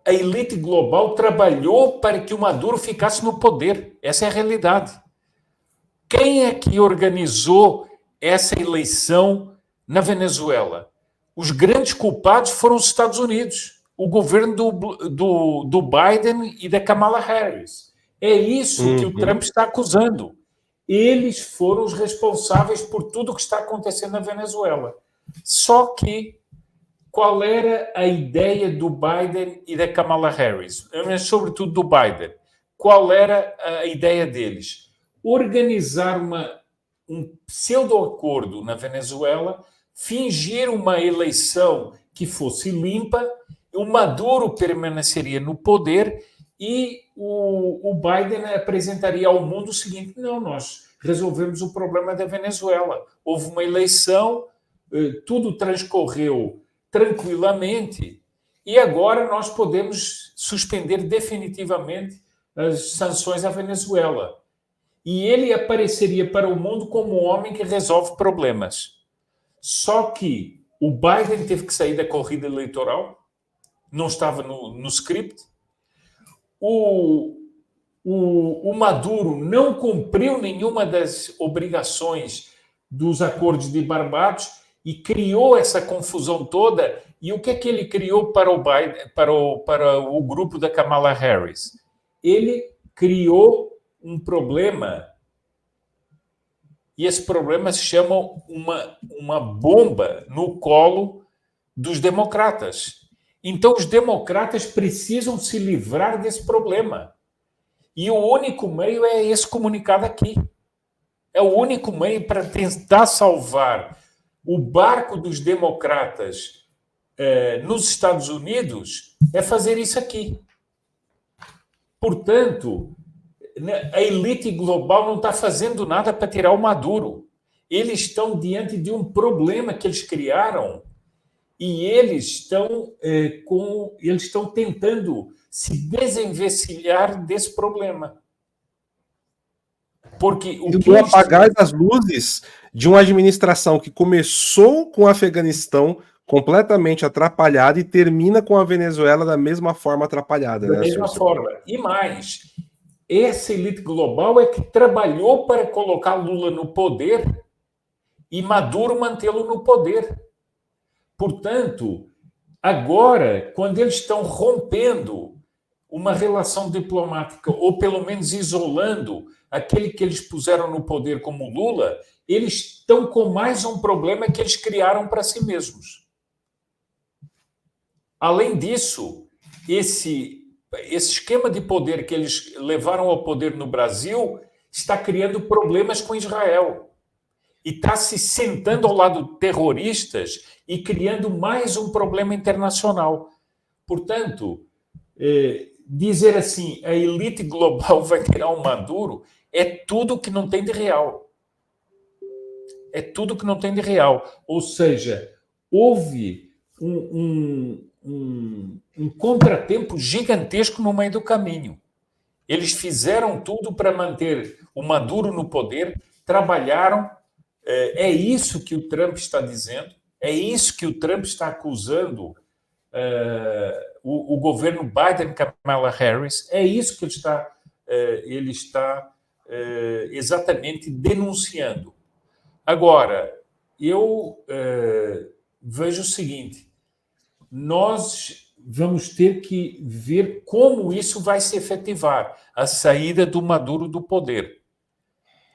A elite global trabalhou para que o Maduro ficasse no poder. Essa é a realidade. Quem é que organizou essa eleição na Venezuela? Os grandes culpados foram os Estados Unidos, o governo do Biden e da Kamala Harris. É isso que o Trump está acusando. Eles foram os responsáveis por tudo o que está acontecendo na Venezuela. Só que qual era a ideia do Biden e da Kamala Harris? Mas, sobretudo, do Biden. Qual era a ideia deles? Organizar um pseudo-acordo na Venezuela, fingir uma eleição que fosse limpa, o Maduro permaneceria no poder e o Biden apresentaria ao mundo o seguinte: não, nós resolvemos o problema da Venezuela. Houve uma eleição, tudo transcorreu tranquilamente, e agora nós podemos suspender definitivamente as sanções à Venezuela. E ele apareceria para o mundo como um homem que resolve problemas. Só que o Biden teve que sair da corrida eleitoral, não estava no script. O Maduro não cumpriu nenhuma das obrigações dos acordos de Barbados e criou essa confusão toda. E o que é que ele criou para o Biden, para o grupo da Kamala Harris? Ele criou um problema, e esse problema se chama uma bomba no colo dos democratas. Então, os democratas precisam se livrar desse problema. E o único meio é esse comunicado aqui. É o único meio para tentar salvar o barco dos democratas nos Estados Unidos, é fazer isso aqui. Portanto, a elite global não está fazendo nada para tirar o Maduro. Eles estão diante de um problema que eles criaram e eles estão tentando se desenvencilhar desse problema. Porque o apagar das luzes de uma administração que começou com o Afeganistão completamente atrapalhada e termina com a Venezuela da mesma forma atrapalhada. Da mesma forma. E mais, essa elite global é que trabalhou para colocar Lula no poder e Maduro mantê-lo no poder. Portanto, agora, quando eles estão rompendo uma relação diplomática, ou pelo menos isolando aquele que eles puseram no poder como Lula, eles estão com mais um problema que eles criaram para si mesmos. Além disso, esse esquema de poder que eles levaram ao poder no Brasil está criando problemas com Israel. E está se sentando ao lado de terroristas e criando mais um problema internacional. Portanto, dizer assim, a elite global vai tirar o Maduro, é tudo que não tem de real. É tudo que não tem de real. Ou seja, houve um contratempo gigantesco no meio do caminho. Eles fizeram tudo para manter o Maduro no poder, trabalharam. É isso que o Trump está dizendo, é isso que o Trump está acusando o governo Biden, Kamala Harris, é isso que ele está exatamente denunciando. Agora, eu vejo o seguinte: nós vamos ter que ver como isso vai se efetivar, a saída do Maduro do poder.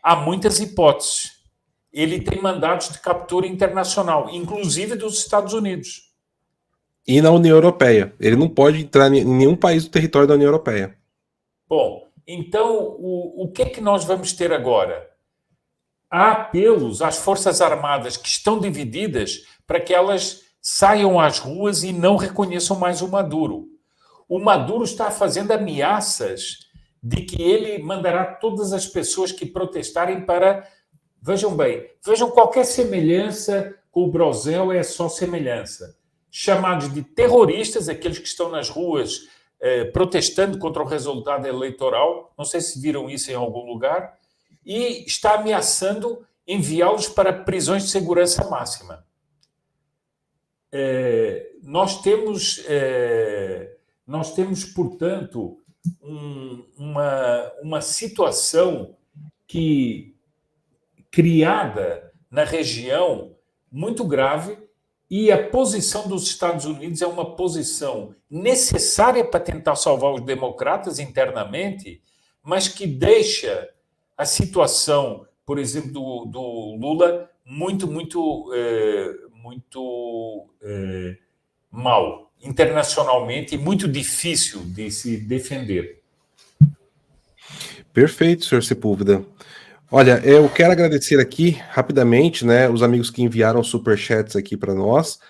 Há muitas hipóteses. ele tem mandados de captura internacional, inclusive dos Estados Unidos. E na União Europeia. Ele não pode entrar em nenhum país do território da União Europeia. Bom, então o que é que nós vamos ter agora? Há apelos às Forças Armadas que estão divididas para que elas saiam às ruas e não reconheçam mais o Maduro. O Maduro está fazendo ameaças de que ele mandará todas as pessoas que protestarem para... Vejam bem, vejam qualquer semelhança com o Brosel, é só semelhança. Chamados de terroristas, aqueles que estão nas ruas protestando contra o resultado eleitoral, não sei se viram isso em algum lugar, e está ameaçando enviá-los para prisões de segurança máxima. Nós temos, portanto, uma situação criada na região muito grave, e a posição dos Estados Unidos é uma posição necessária para tentar salvar os democratas internamente, mas que deixa a situação, por exemplo, do Lula muito mal internacionalmente e muito difícil de se defender. Perfeito, senhor Sepúlveda. Olha, eu quero agradecer aqui rapidamente, né, os amigos que enviaram superchats aqui para nós.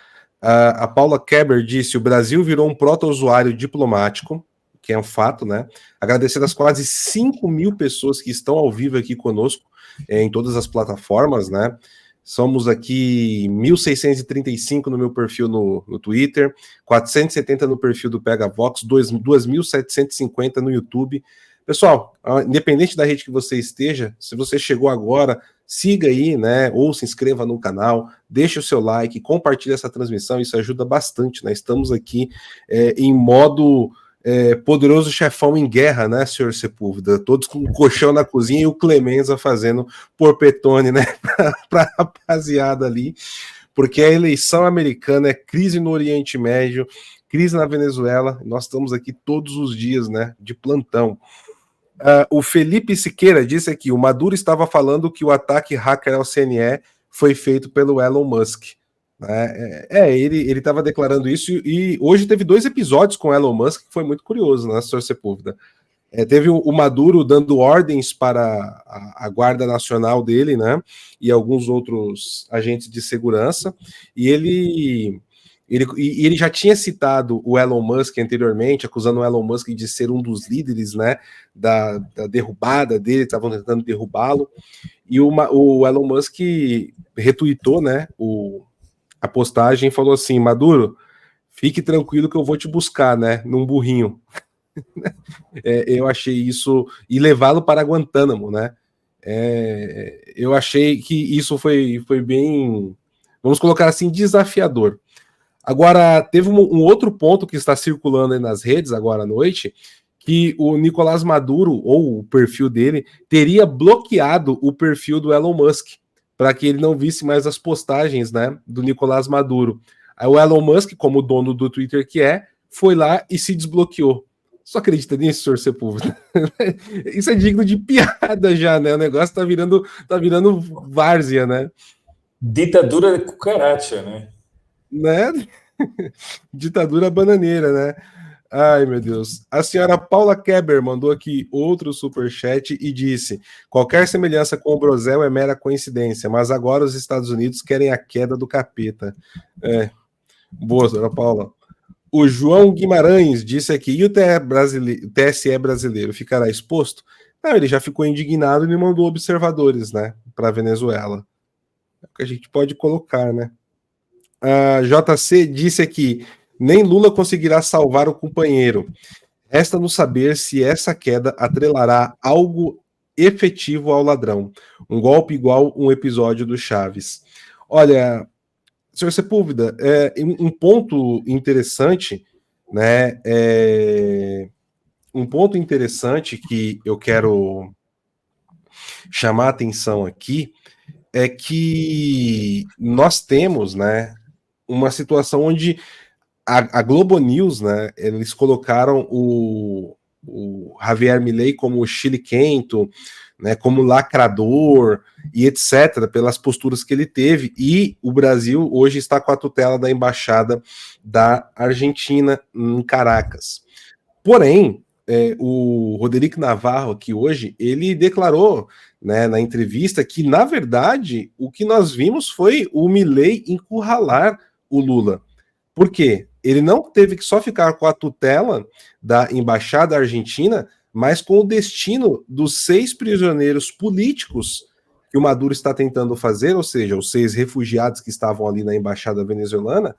A Paula Keber disse: o Brasil virou um proto-usuário diplomático, que é um fato, né? Agradecer as quase 5.000 pessoas que estão ao vivo aqui conosco em todas as plataformas, né? Somos aqui 1.635 no meu perfil no Twitter, 470 no perfil do PegaVox, 2.750 no YouTube. Pessoal, independente da rede que você esteja, se você chegou agora, siga aí, né? Ou se inscreva no canal, deixe o seu like, compartilhe essa transmissão, isso ajuda bastante, né? Estamos aqui em modo poderoso chefão em guerra, né, senhor Sepúlveda? Todos com o colchão na cozinha e o Clemenza fazendo porpetone, né? Pra rapaziada ali, porque a eleição americana é crise no Oriente Médio, crise na Venezuela, nós estamos aqui todos os dias, né? De plantão. O Felipe Siqueira disse aqui: o Maduro estava falando que o ataque hacker ao CNE foi feito pelo Elon Musk. Ele estava declarando isso, e hoje teve 2 episódios com o Elon Musk que foi muito curioso, né, senhor Sepúlveda? Teve o Maduro dando ordens para a Guarda Nacional dele, né, e alguns outros agentes de segurança, e ele já tinha citado o Elon Musk anteriormente, acusando o Elon Musk de ser um dos líderes, né, da derrubada dele, estavam tentando derrubá-lo, e o Elon Musk retweetou, né, a postagem e falou assim: Maduro, fique tranquilo que eu vou te buscar, né, num burrinho. Eu achei isso, e levá-lo para Guantánamo, né, eu achei que isso foi bem, vamos colocar assim, desafiador. Agora, teve um outro ponto que está circulando aí nas redes agora à noite, que o Nicolás Maduro, ou o perfil dele, teria bloqueado o perfil do Elon Musk, para que ele não visse mais as postagens, né, do Nicolás Maduro. Aí o Elon Musk, como dono do Twitter que foi lá e se desbloqueou. Só acredita nisso, senhor Sepúlveda? Isso é digno de piada já, né? O negócio tá virando várzea, né? Ditadura de cucaracha, né? Ditadura bananeira, né? Ai, meu Deus. A senhora Paula Keber mandou aqui outro superchat e disse: qualquer semelhança com o Brosel é mera coincidência, mas agora os Estados Unidos querem a queda do capeta. Boa, senhora Paula. O João Guimarães disse aqui: e o TSE brasileiro ficará exposto? Não, ele já ficou indignado e me mandou observadores, né, para a Venezuela. É o que a gente pode colocar, né? A JC disse aqui: nem Lula conseguirá salvar o companheiro. Resta nos saber se essa queda atrelará algo efetivo ao ladrão. Um golpe igual um episódio do Chaves. Olha, senhor Sepúlveda, um ponto interessante, né? Um ponto interessante que eu quero chamar a atenção aqui é que nós temos, né, uma situação onde a Globo News, né, eles colocaram o Javier Milei como chiliquento, né, como lacrador e etc., pelas posturas que ele teve, e o Brasil hoje está com a tutela da Embaixada da Argentina em Caracas. Porém, o Roderick Navarro aqui hoje, ele declarou, né, na entrevista que, na verdade, o que nós vimos foi o Milei encurralar o Lula. Por quê? Ele não teve que só ficar com a tutela da Embaixada Argentina, mas com o destino dos 6 prisioneiros políticos que o Maduro está tentando fazer, ou seja, os 6 refugiados que estavam ali na Embaixada venezuelana,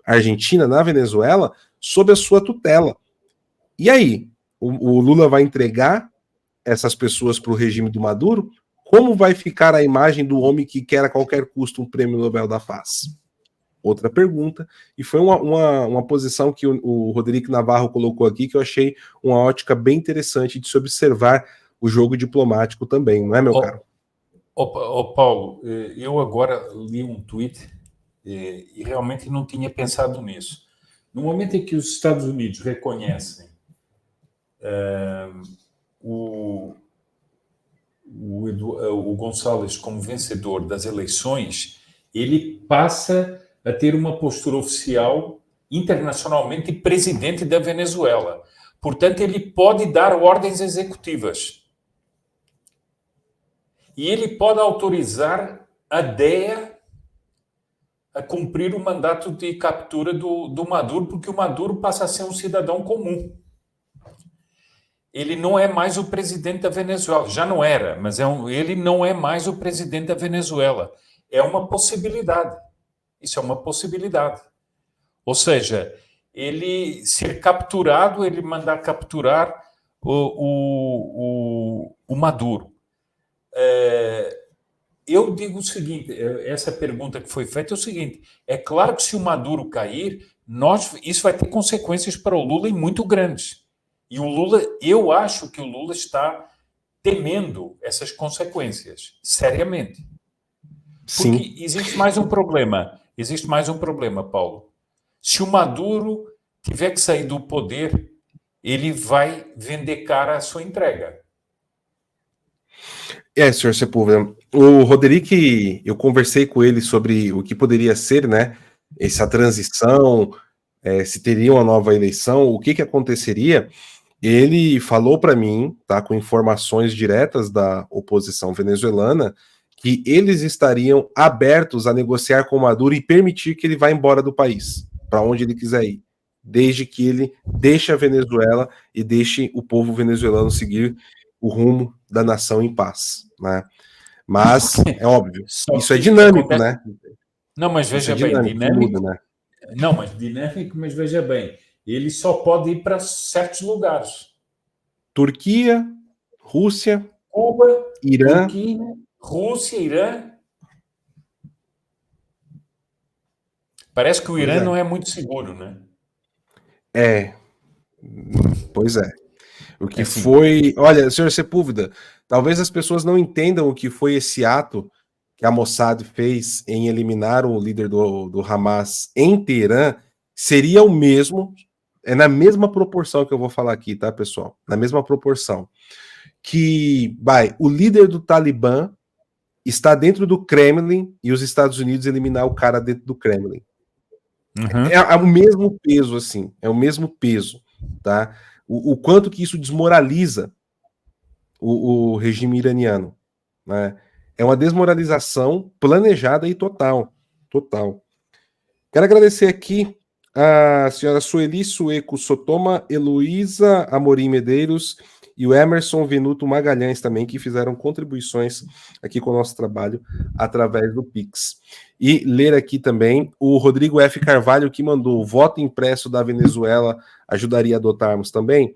Argentina, na Venezuela, sob a sua tutela. E aí, o Lula vai entregar essas pessoas para o regime do Maduro? Como vai ficar a imagem do homem que quer a qualquer custo um prêmio Nobel da Paz? Outra pergunta, e foi uma posição que o Roderick Navarro colocou aqui, que eu achei uma ótica bem interessante de se observar o jogo diplomático também, não é, meu caro? Paulo, eu agora li um tweet e realmente não tinha pensado nisso. No momento em que os Estados Unidos reconhecem o Gonçalves como vencedor das eleições, ele passa a ter uma postura oficial internacionalmente presidente da Venezuela. Portanto, ele pode dar ordens executivas. E ele pode autorizar a DEA a cumprir o mandato de captura do Maduro, porque o Maduro passa a ser um cidadão comum. Ele não é mais o presidente da Venezuela. Já não era, mas ele não é mais o presidente da Venezuela. É uma possibilidade. Isso é uma possibilidade. Ou seja, ele ser capturado, ele mandar capturar o Maduro. Eu digo o seguinte, essa pergunta que foi feita é o seguinte, é claro que se o Maduro cair, isso vai ter consequências para o Lula e muito grandes. E o Lula, eu acho que o Lula está temendo essas consequências, seriamente. Sim. Porque existe mais um problema, Paulo. Se o Maduro tiver que sair do poder, ele vai vender cara a sua entrega. Senhor Sepúlveda, o Roderick, eu conversei com ele sobre o que poderia ser, né, essa transição, se teria uma nova eleição, o que aconteceria. Ele falou para mim, tá, com informações diretas da oposição venezuelana, que eles estariam abertos a negociar com Maduro e permitir que ele vá embora do país, para onde ele quiser ir, desde que ele deixe a Venezuela e deixe o povo venezuelano seguir o rumo da nação em paz, né? Mas é óbvio, isso é dinâmico, né? Não, mas veja bem, dinâmico, muda, né? Não, mas dinâmico, mas veja bem, ele só pode ir para certos lugares. Turquia, Rússia, Cuba, Irã, Turquia, Rússia, Irã. Parece que o Irã não é muito seguro, né? Pois é. O que foi... Olha, senhor Sepúlveda, talvez as pessoas não entendam o que foi esse ato que a Mossad fez em eliminar o líder do Hamas em Teherã, seria o mesmo, na mesma proporção que eu vou falar aqui, tá, pessoal? Na mesma proporção. Que, o líder do Talibã está dentro do Kremlin e os Estados Unidos eliminar o cara dentro do Kremlin. Uhum. É o mesmo peso, assim, é o mesmo peso, tá? O quanto que isso desmoraliza o regime iraniano, né? É uma desmoralização planejada e total. Quero agradecer aqui a senhora Sueli Sueco Sotoma, Heloísa Amorim Medeiros e o Emerson Venuto Magalhães também, que fizeram contribuições aqui com o nosso trabalho através do Pix. E ler aqui também o Rodrigo F. Carvalho, que mandou: o voto impresso da Venezuela ajudaria a adotarmos também?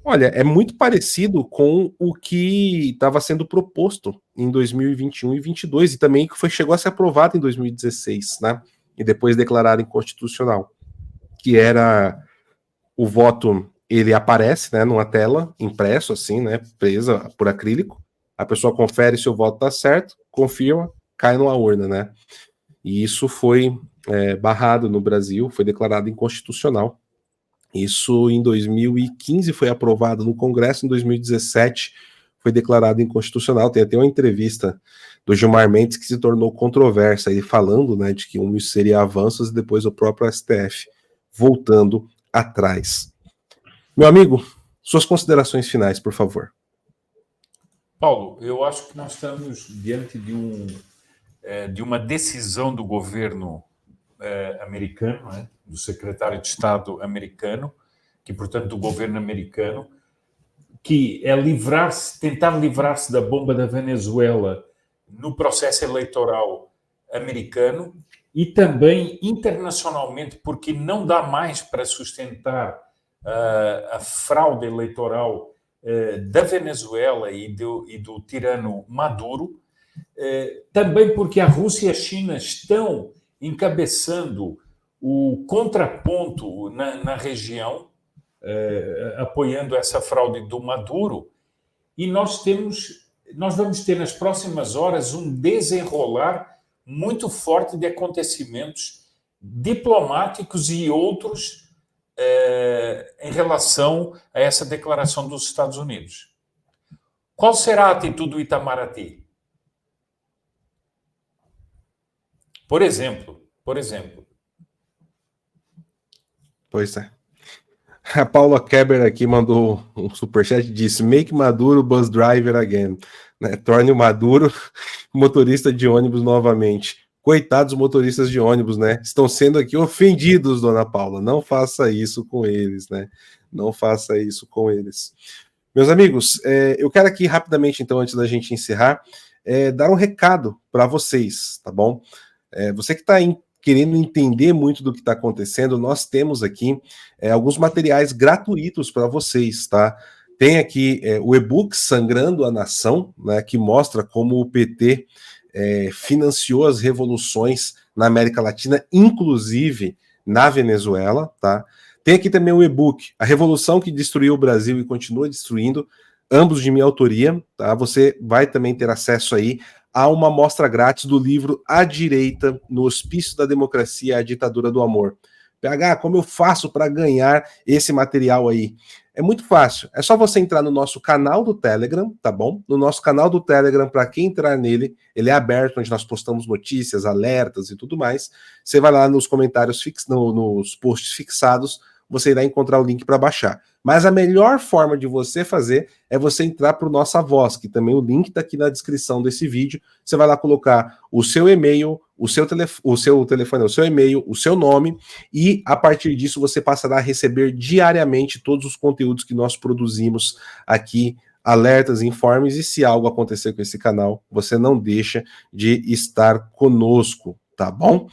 Olha, é muito parecido com o que estava sendo proposto em 2021 e 2022, e também que chegou a ser aprovado em 2016, né? E depois declarado inconstitucional, que era o voto, ele aparece, né, numa tela, impresso assim, né, presa por acrílico, a pessoa confere se o voto está certo, confirma, cai numa urna, né? E isso foi barrado no Brasil, foi declarado inconstitucional. Isso em 2015 foi aprovado no Congresso, em 2017 foi declarado inconstitucional. Tem até uma entrevista do Gilmar Mendes que se tornou controversa, ele falando, né, de que isso seria avanços e depois o próprio STF voltando atrás. Meu amigo, suas considerações finais, por favor. Paulo, eu acho que nós estamos diante de uma decisão do governo americano, né, do secretário de Estado americano, que, portanto, do governo americano, que é tentar livrar-se da bomba da Venezuela no processo eleitoral americano e também internacionalmente, porque não dá mais para sustentar a fraude eleitoral da Venezuela e do tirano Maduro, também porque a Rússia e a China estão encabeçando o contraponto na região, apoiando essa fraude do Maduro, e nós vamos ter nas próximas horas um desenrolar muito forte de acontecimentos diplomáticos e outros em relação a essa declaração dos Estados Unidos. Qual será a atitude do Itamaraty? Por exemplo. Pois é. A Paula Keber aqui mandou um superchat e disse: Make Maduro bus driver again. Né? Torne o Maduro motorista de ônibus novamente. Coitados motoristas de ônibus, né? Estão sendo aqui ofendidos, dona Paula. Não faça isso com eles, né? Não faça isso com eles. Meus amigos, eu quero aqui rapidamente, então, antes da gente encerrar, dar um recado para vocês, tá bom? Você que está querendo entender muito do que está acontecendo, nós temos aqui alguns materiais gratuitos para vocês, tá? Tem aqui o e-book Sangrando a Nação, né, que mostra como o PT financiou as revoluções na América Latina, inclusive na Venezuela, tá? Tem aqui também o e-book A Revolução que Destruiu o Brasil e Continua Destruindo, ambos de minha autoria, tá? Você vai também ter acesso aí a uma amostra grátis do livro A Direita no Hospício da Democracia e a Ditadura do Amor. PH, como eu faço para ganhar esse material aí? É muito fácil, é só você entrar no nosso canal do Telegram, tá bom? No nosso canal do Telegram, para quem entrar nele, ele é aberto, onde nós postamos notícias, alertas e tudo mais. Você vai lá nos comentários, nos posts fixados, você irá encontrar o link para baixar. Mas a melhor forma de você fazer é você entrar para o Nossa Voz, que também o link está aqui na descrição desse vídeo. Você vai lá colocar o seu e-mail, o seu telefone, o seu e-mail, o seu nome, e a partir disso você passará a receber diariamente todos os conteúdos que nós produzimos aqui, alertas, informes, e se algo acontecer com esse canal, você não deixa de estar conosco, tá bom?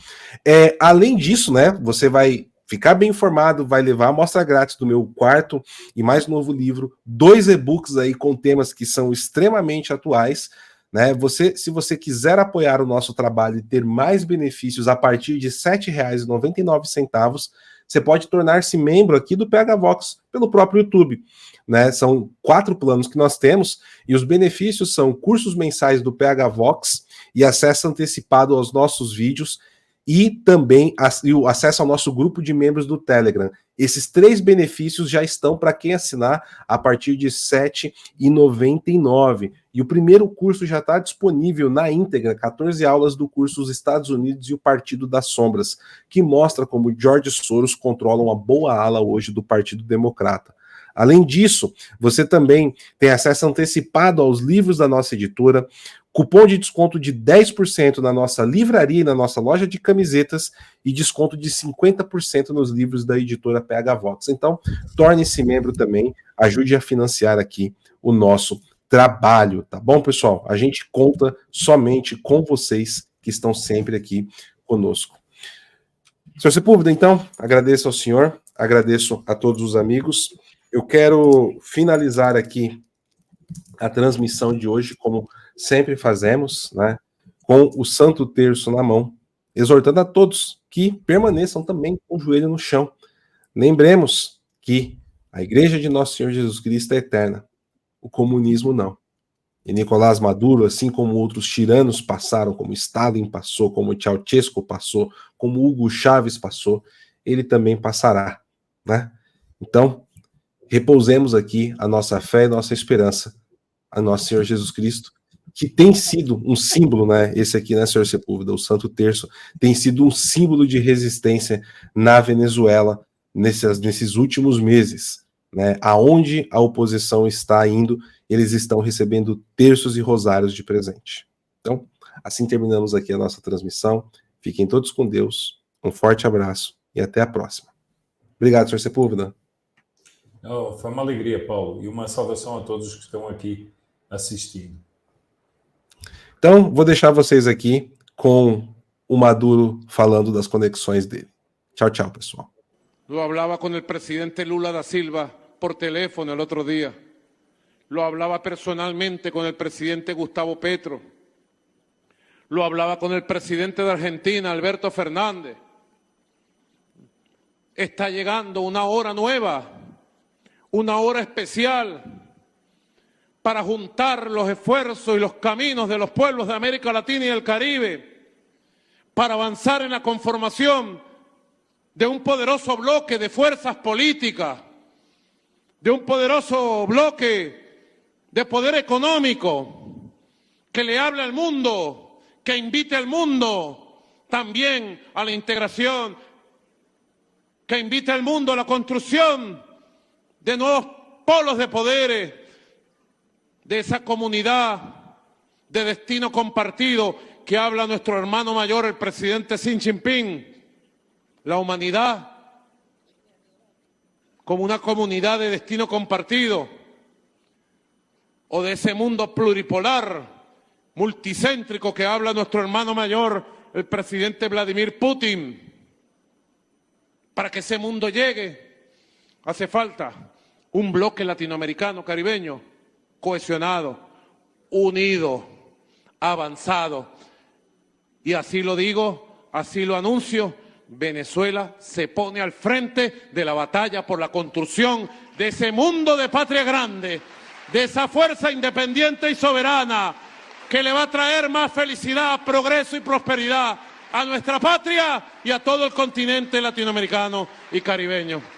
Além disso, né, você vai ficar bem informado, vai levar a amostra grátis do meu quarto e mais novo livro, 2 e-books aí com temas que são extremamente atuais, né? Se você quiser apoiar o nosso trabalho e ter mais benefícios a partir de R$ 7,99, você pode tornar-se membro aqui do PH Vox pelo próprio YouTube, né? São 4 planos que nós temos e os benefícios são cursos mensais do PH Vox e acesso antecipado aos nossos vídeos e também o acesso ao nosso grupo de membros do Telegram. Esses 3 benefícios já estão para quem assinar a partir de R$ 7,99. E o primeiro curso já está disponível na íntegra, 14 aulas do curso Os Estados Unidos e o Partido das Sombras, que mostra como George Soros controla uma boa ala hoje do Partido Democrata. Além disso, você também tem acesso antecipado aos livros da nossa editora, cupom de desconto de 10% na nossa livraria e na nossa loja de camisetas e desconto de 50% nos livros da editora PH Vox. Então, torne-se membro também, ajude a financiar aqui o nosso trabalho, tá bom, pessoal? A gente conta somente com vocês que estão sempre aqui conosco. Senhor Sepúlveda, então, agradeço ao senhor, agradeço a todos os amigos. Eu quero finalizar aqui a transmissão de hoje, como sempre fazemos, né, com o Santo Terço na mão, exortando a todos que permaneçam também com o joelho no chão. Lembremos que a Igreja de Nosso Senhor Jesus Cristo é eterna, o comunismo não. E Nicolás Maduro, assim como outros tiranos passaram, como Stalin passou, como Ceausescu passou, como Hugo Chávez passou, ele também passará, né? Então, repousemos aqui a nossa fé e nossa esperança a nosso Senhor Jesus Cristo, que tem sido um símbolo, né? Esse aqui, né, Senhor Sepúlveda, o Santo Terço, tem sido um símbolo de resistência na Venezuela nesses últimos meses, né? Aonde a oposição está indo, eles estão recebendo terços e rosários de presente. Então, assim terminamos aqui a nossa transmissão. Fiquem todos com Deus. Um forte abraço e até a próxima. Obrigado, Senhor Sepúlveda. Oh, foi uma alegria, Paulo, e uma saudação a todos que estão aqui assistindo. Então, vou deixar vocês aqui com o Maduro falando das conexões dele. Tchau, tchau, pessoal. Lo hablaba con el presidente Lula da Silva por teléfono el otro día. Lo hablaba personalmente con el presidente Gustavo Petro. Lo hablaba con el presidente de Argentina, Alberto Fernández. Está llegando una hora nueva, una hora especial para juntar los esfuerzos y los caminos de los pueblos de América Latina y el Caribe, para avanzar en la conformación de un poderoso bloque de fuerzas políticas, de un poderoso bloque de poder económico que le hable al mundo, que invite al mundo también a la integración, que invite al mundo a la construcción de nuevos polos de poderes, de esa comunidad de destino compartido que habla nuestro hermano mayor, el presidente Xi Jinping. La humanidad como una comunidad de destino compartido, o de ese mundo pluripolar, multicéntrico que habla nuestro hermano mayor, el presidente Vladimir Putin. Para que ese mundo llegue, hace falta un bloque latinoamericano, caribeño, cohesionado, unido, avanzado. Y así lo digo, así lo anuncio, Venezuela se pone al frente de la batalla por la construcción de ese mundo de patria grande, de esa fuerza independiente y soberana que le va a traer más felicidad, progreso y prosperidad a nuestra patria y a todo el continente latinoamericano y caribeño.